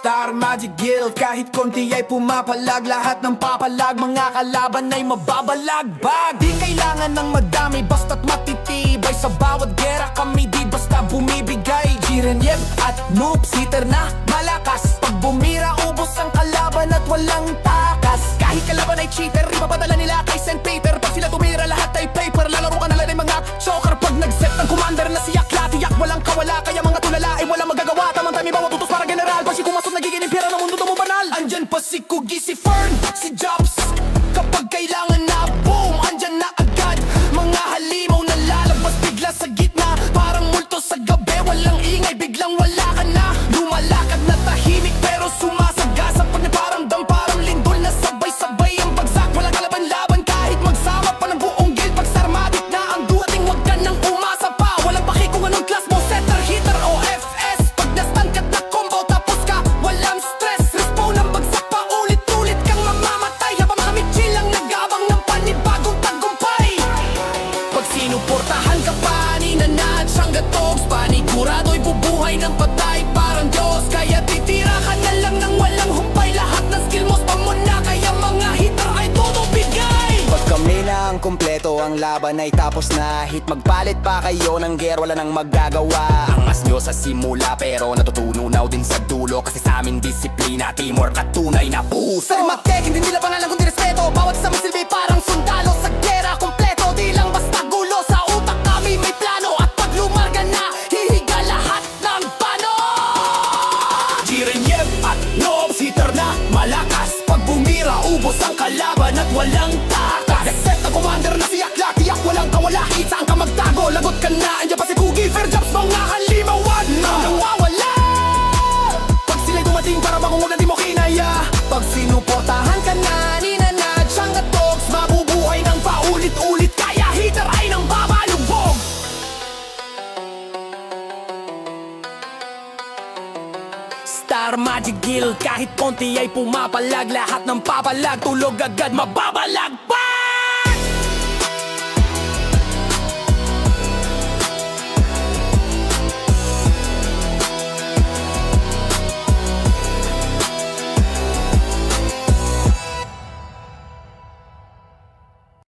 Star Magic Guild, kahit konti ay pumapalag. Lahat ng papalag, mga kalaban ay mababalagbag. Di kailangan ng madami, basta't matitibay. Sa bawat gera kami di basta bumibigay. Jirenyeb at Noobs, hitter na malakas. Pag bumira, ubos ang kalaban at walang takas. Kahit kalaban ay cheater, ipapadala nila kay St. Peter. Pag sila tumira, lahat ay paper. Lalaro ka na lang ng mga choker. Pag nag-set ng commander na siyak, tiyak walang kawala. Kaya mga tulala ay walang magagawa. Tamang-tami bawat utos para general. Pag si kumasot, nagiging impyera ng mundo mo banal. Andyan pa si Kugi, si Fern, si Jobs. Kapag kailangan na, boom, andyan na agad. Mga halimaw na lalabas bigla sa gitna. Parang multo sa gabi, walang ingay, biglang wala ka na. Lumalakad na tahimik pero sumasagasa. Pag naparamdam parang lindol na sabay-sabay ang bagsak. Walang kalaban-laban kahit magsama pa ng buong guild. Pag sarmatic na ang duating, wag ka nang umasa pa. Walang paki kung anong class mo, setter, hitter o FS. Pag na-stand ka na combo tapos ka, walang stress. Respawn ang bagsak pa, ulit-ulit kang mamamatay. Habang mga mitchil lang nag-abang ng panibagong tagumpay. Pag sinuportahan ka pa ni Nanat, siyang gatogs, panigurado'y bubuhay ng patay parang Diyos. Kaya titira ka na lang ng walang humpay. Lahat ng skill mo spam mo na, kaya mga hitter ay tutubigay. Pag kami na ang kumpleto, ang laban ay tapos na. Hit magpalit pa kayo ng gear, wala nang magagawa. Angas nyo sa simula pero natutunaw din sa dulo. Kasi sa amin disiplina, teamwork at tunay na puso. Sa matek, hindi nila pangalan kundi respeto. Bawat isa may silbi parang sundalo sa gera kompleto. Di lang basta gulo, sa utak kami may plano. At pag lumarga na, hihiga lahat ng pano. Jirenyeb at Noobs, hitter na malakas. Pag bumira, ubos ang kalaban at walang takas. Set na commander na siyak, tiyak walang kawala. Saan ka magtago, lagot ka na. Andiyan pa si Kugi, Fair Jobs, mga halimawan na nawawala. Pag sila'y dumating para makungunan di mo kinaya. Pag sinuportahan ka na ni Nanat, siyang gatogs, mabubuhay ng paulit-ulit. Kaya hitter ay nang babalubog. Star Magic Guild, kahit konti ay pumapalag. Lahat ng papalag, tulog agad mababalag.